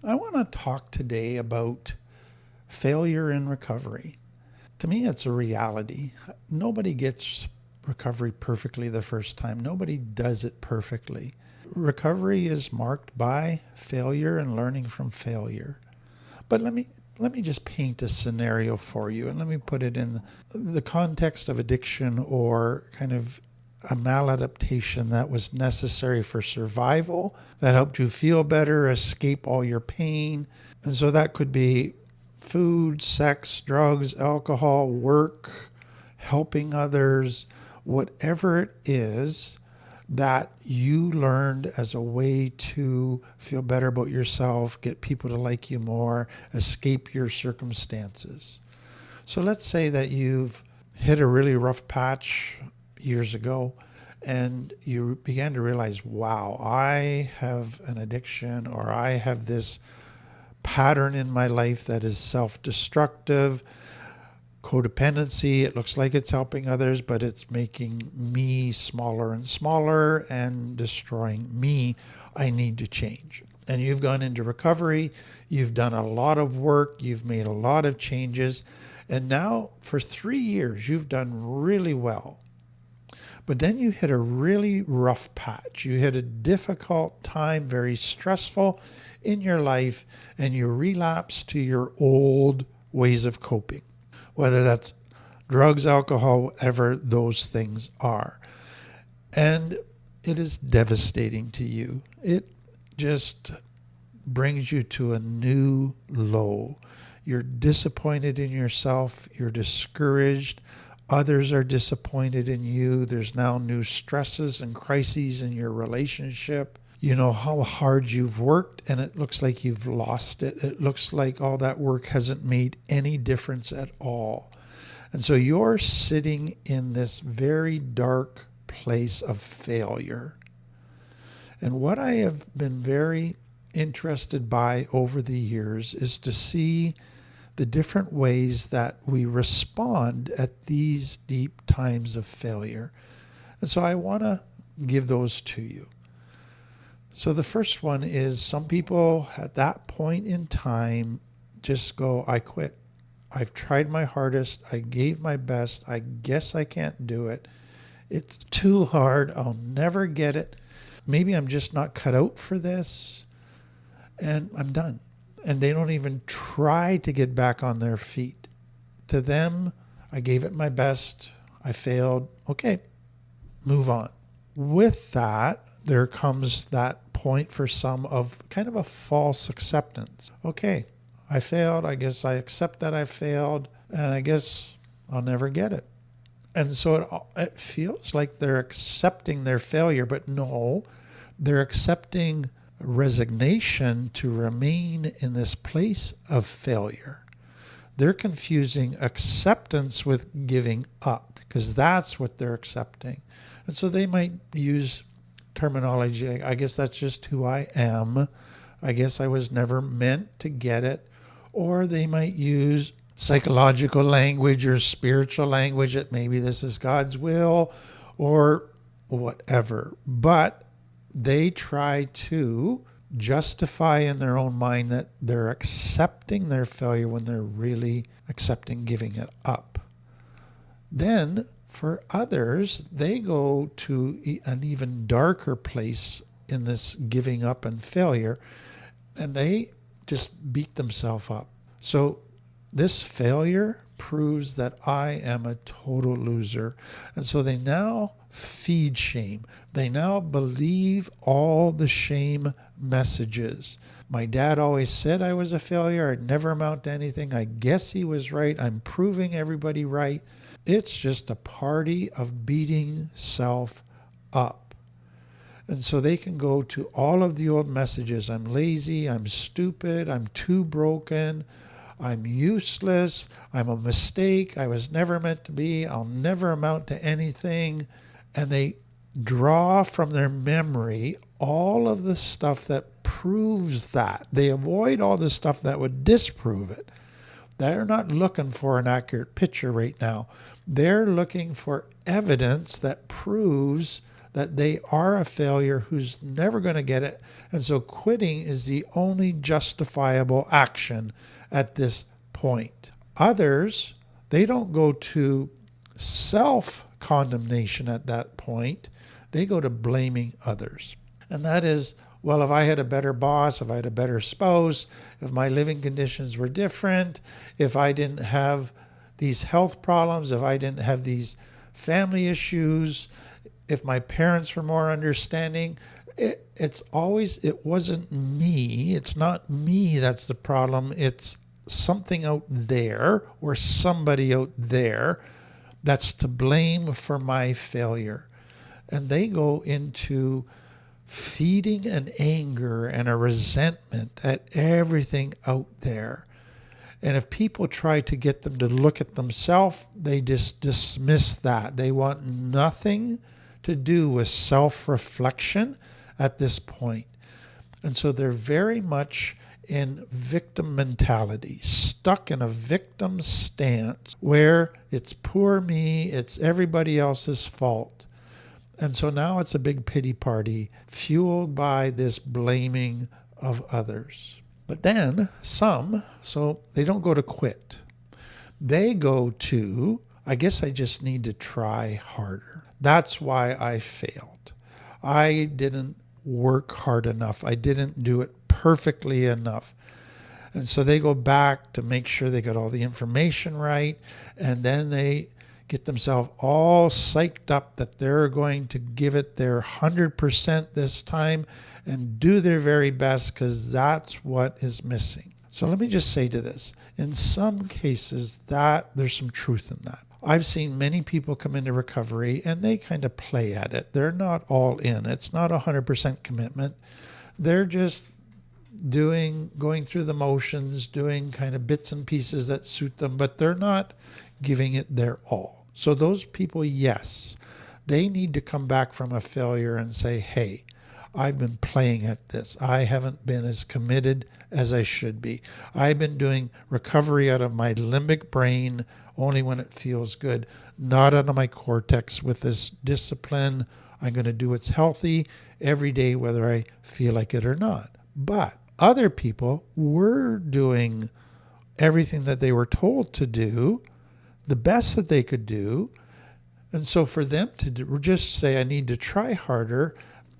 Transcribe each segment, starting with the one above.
I want to talk today about failure in recovery. To me, it's a reality. Nobody gets recovery perfectly the first time. Nobody does it perfectly. Recovery is marked by failure and learning from failure. But let me just paint a scenario for you, and let me put it in the context of addiction or kind of a maladaptation that was necessary for survival, that helped you feel better, escape all your pain. And so that could be food, sex, drugs, alcohol, work, helping others, whatever it is that you learned as a way to feel better about yourself, get people to like you more, escape your circumstances. So let's say that you've hit a really rough patch years ago and you began to realize, wow, I have an addiction, or I have this pattern in my life that is self-destructive, codependency. It looks like it's helping others, but it's making me smaller and smaller and destroying me. I need to change. And you've gone into recovery. You've done a lot of work. You've made a lot of changes. And now for 3 years, you've done really well. But then you hit a really rough patch. You hit a difficult time, very stressful in your life, and you relapse to your old ways of coping, whether that's drugs, alcohol, whatever those things are. And it is devastating to you. It just brings you to a new low. You're disappointed in yourself. You're discouraged. Others are disappointed in you. There's now new stresses and crises in your relationship. You know how hard you've worked, and it looks like you've lost it. It looks like all that work hasn't made any difference at all. And so you're sitting in this very dark place of failure. And what I have been very interested by over the years is to see the different ways that we respond at these deep times of failure. And so I want to give those to you. So the first one is, some people at that point in time just go, I quit. I've tried my hardest. I gave my best. I guess I can't do it. It's too hard. I'll never get it. Maybe I'm just not cut out for this. And I'm done. And they don't even try to get back on their feet. To them, I gave it my best. I failed. Okay, move on. With that, there comes that point for some of kind of a false acceptance. Okay, I failed. I guess I accept that I failed, and I guess I'll never get it. And so it feels like they're accepting their failure, but no, they're accepting resignation to remain in this place of failure. They're confusing acceptance with giving up, because that's what they're accepting. And so they might use terminology, I guess that's just who I am. I guess I was never meant to get it. Or they might use psychological language or spiritual language that maybe this is God's will or whatever. But they try to justify in their own mind that they're accepting their failure when they're really accepting giving it up. Then for others, they go to an even darker place in this giving up and failure, and they just beat themselves up. So this failure proves that I am a total loser. And so they now feed shame. They now believe all the shame messages. My dad always said I was a failure. I'd never amount to anything. I guess he was right. I'm proving everybody right. It's just a party of beating self up. And so they can go to all of the old messages. I'm lazy. I'm stupid. I'm too broken. I'm useless. I'm a mistake. I was never meant to be. I'll never amount to anything. And they draw from their memory all of the stuff that proves that. They avoid all the stuff that would disprove it. They're not looking for an accurate picture right now. They're looking for evidence that proves that they are a failure who's never going to get it. And so quitting is the only justifiable action at this point. Others, they don't go to self-condemnation at that point. They go to blaming others. And that is, well, if I had a better boss, if I had a better spouse, if my living conditions were different, if I didn't have these health problems, if I didn't have these family issues, if my parents were more understanding, it wasn't me. It's not me that's the problem. It's something out there or somebody out there that's to blame for my failure. And they go into feeding an anger and a resentment at everything out there. And if people try to get them to look at themselves, they just dismiss that. They want nothing to do with self-reflection at this point. And so they're very much in victim mentality, stuck in a victim stance where it's poor me, it's everybody else's fault. And so now it's a big pity party fueled by this blaming of others. But then some, so they don't go to quit. They go to, I guess I just need to try harder. That's why I failed. I didn't work hard enough. I didn't do it perfectly enough. And so they go back to make sure they got all the information right. And then they get themselves all psyched up that they're going to give it their 100% this time and do their very best, because that's what is missing. So let me just say to this, in some cases that there's some truth in that. I've seen many people come into recovery and they kind of play at it. They're not all in. It's not 100% commitment. They're just going through the motions, doing kind of bits and pieces that suit them, but they're not giving it their all. So those people, yes, they need to come back from a failure and say, hey, I've been playing at this. I haven't been as committed as I should be. I've been doing recovery out of my limbic brain only when it feels good, not out of my cortex with this discipline. I'm going to do what's healthy every day, whether I feel like it or not. But other people were doing everything that they were told to do, the best that they could do. And so for them to just say, I need to try harder,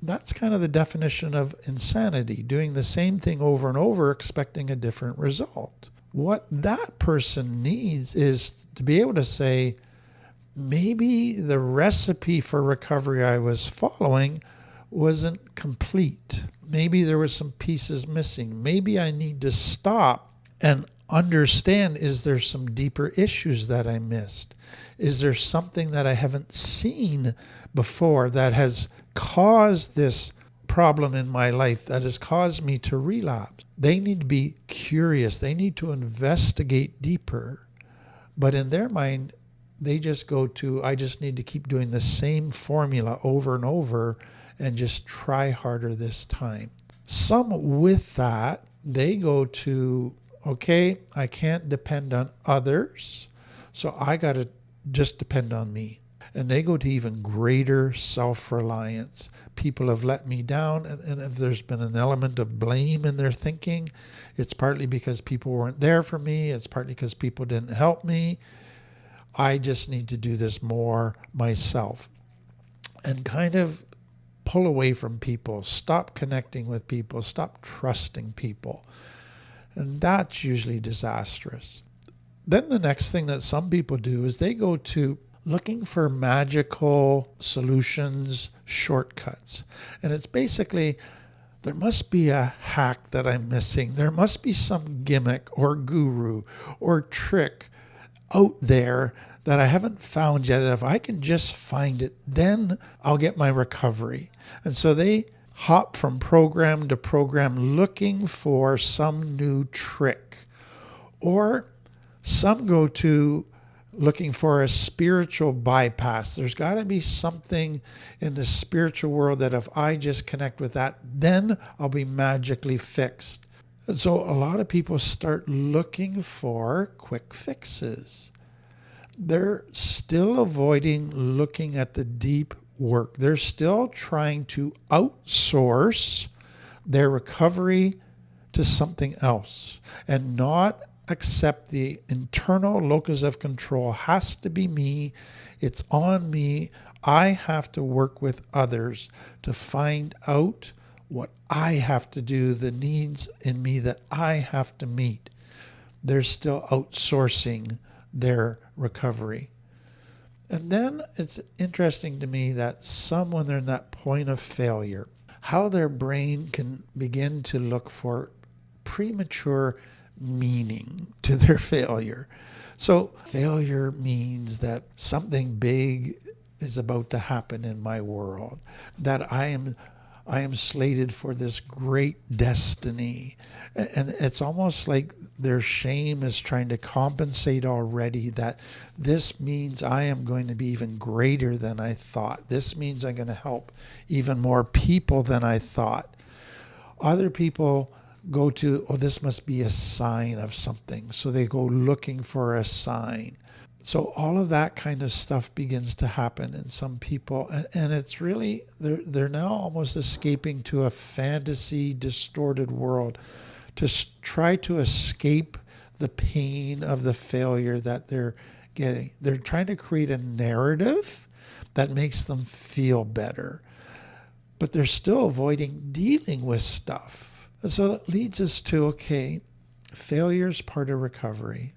that's kind of the definition of insanity, doing the same thing over and over, expecting a different result. What that person needs is to be able to say, maybe the recipe for recovery I was following wasn't complete. Maybe there were some pieces missing. Maybe I need to stop and understand, is there some deeper issues that I missed? Is there something that I haven't seen before that has caused this problem in my life, that has caused me to relapse? They need to be curious. They need to investigate deeper. But in their mind, they just go to, I just need to keep doing the same formula over and over and just try harder this time. Some with that, they go to, okay, I can't depend on others, so I got to just depend on me. And they go to even greater self-reliance. People have let me down, and if there's been an element of blame in their thinking, it's partly because people weren't there for me, it's partly because people didn't help me. I just need to do this more myself. And kind of pull away from people, stop connecting with people, stop trusting people. And that's usually disastrous. Then the next thing that some people do is they go to looking for magical solutions, shortcuts. And it's basically, there must be a hack that I'm missing. There must be some gimmick or guru or trick out there that I haven't found yet, that if I can just find it, then I'll get my recovery. And so they hop from program to program looking for some new trick. Or some go to looking for a spiritual bypass. There's got to be something in the spiritual world that if I just connect with that, then I'll be magically fixed. And so a lot of people start looking for quick fixes. They're still avoiding looking at the deep work. They're still trying to outsource their recovery to something else and not accept the internal locus of control has to be me. It's on me. I have to work with others to find out what I have to do, the needs in me that I have to meet. They're still outsourcing their recovery. And then it's interesting to me that when they're in that point of failure, how their brain can begin to look for premature meaning to their failure. So failure means that something big is about to happen in my world, that I am slated for this great destiny. And it's almost like their shame is trying to compensate already that this means I am going to be even greater than I thought. This means I'm going to help even more people than I thought. Other people go to, this must be a sign of something. So they go looking for a sign. So all of that kind of stuff begins to happen in some people. And it's really, they're now almost escaping to a fantasy distorted world to try to escape the pain of the failure that they're getting. They're trying to create a narrative that makes them feel better, but they're still avoiding dealing with stuff. And so that leads us to, okay, failure is part of recovery.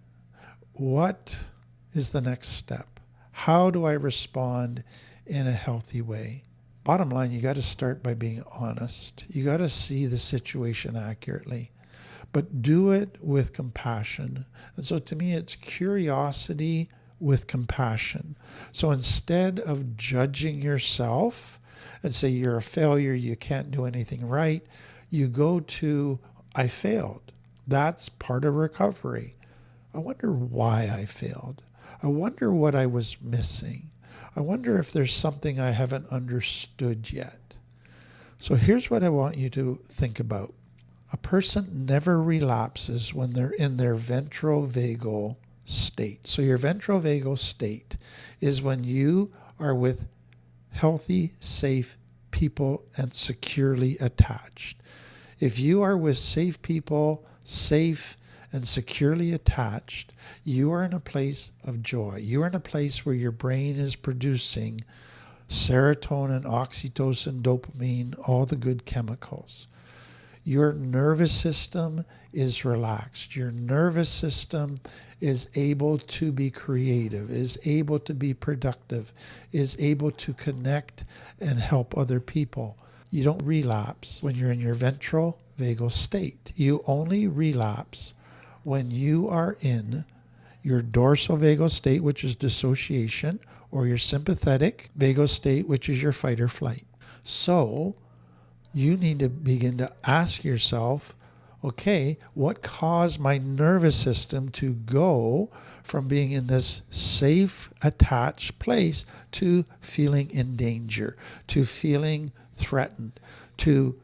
What is the next step? How do I respond in a healthy way? Bottom line, you got to start by being honest. You got to see the situation accurately, but do it with compassion. And so to me, it's curiosity with compassion. So instead of judging yourself and say you're a failure, you can't do anything right, you go to, I failed. That's part of recovery. I wonder why I failed. I wonder what I was missing. I wonder if there's something I haven't understood yet. So here's what I want you to think about. A person never relapses when they're in their ventrovagal state. So your ventrovagal state is when you are with healthy, safe people and securely attached. If you are with safe people, safe and securely attached, you are in a place of joy. You are in a place where your brain is producing serotonin, oxytocin, dopamine, all the good chemicals. Your nervous system is relaxed. Your nervous system is able to be creative, is able to be productive, is able to connect and help other people. You don't relapse when you're in your ventrovagal state. You only relapse when you are in your dorsal vagal state, which is dissociation, or your sympathetic vagal state, which is your fight or flight. So you need to begin to ask yourself, okay, what caused my nervous system to go from being in this safe, attached place to feeling in danger, to feeling threatened, to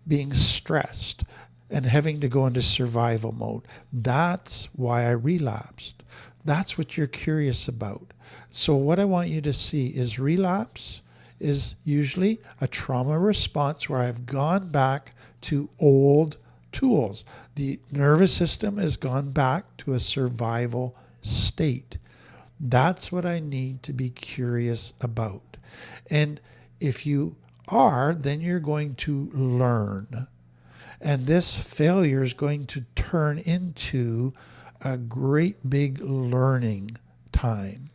being stressed and having to go into survival mode? That's why I relapsed. That's what you're curious about. So what I want you to see is relapse is usually a trauma response where I've gone back to old tools. The nervous system has gone back to a survival state. That's what I need to be curious about. And if you are, then you're going to learn. And this failure is going to turn into a great big learning time.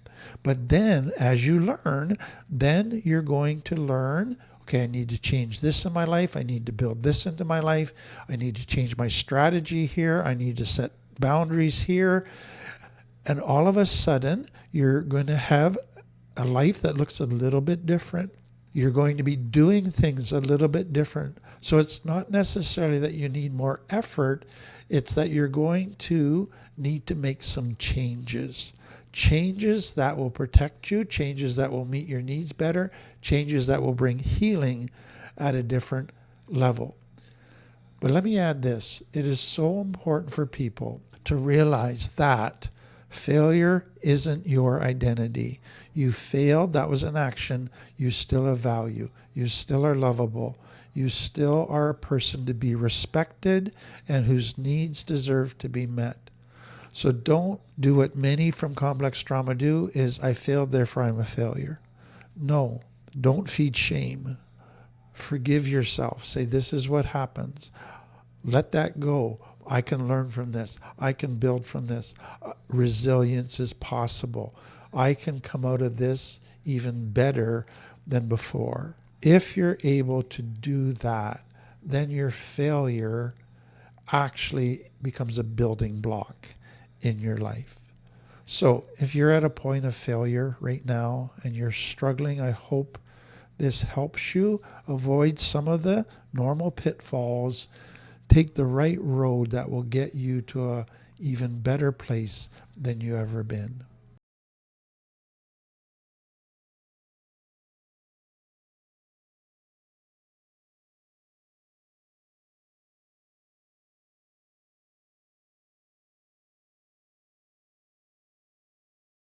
But then as you learn, then you're going to learn, okay, I need to change this in my life. I need to build this into my life. I need to change my strategy here. I need to set boundaries here. And all of a sudden, you're going to have a life that looks a little bit different. You're going to be doing things a little bit different. So it's not necessarily that you need more effort. It's that you're going to need to make some changes. Changes that will protect you, changes that will meet your needs better, changes that will bring healing at a different level. But let me add this. It is so important for people to realize that Failure isn't your identity. You failed, that was an action. You still have value. You still are lovable. You still are a person to be respected and whose needs deserve to be met. So don't do what many from complex trauma do, is I failed, therefore I'm a failure. No, don't feed shame. Forgive yourself. Say, this is what happens. Let that go. I can learn from this. I can build from this. Resilience is possible. I can come out of this even better than before. If you're able to do that, then your failure actually becomes a building block in your life. So if you're at a point of failure right now and you're struggling, I hope this helps you avoid some of the normal pitfalls. Take the right road that will get you to an even better place than you ever been.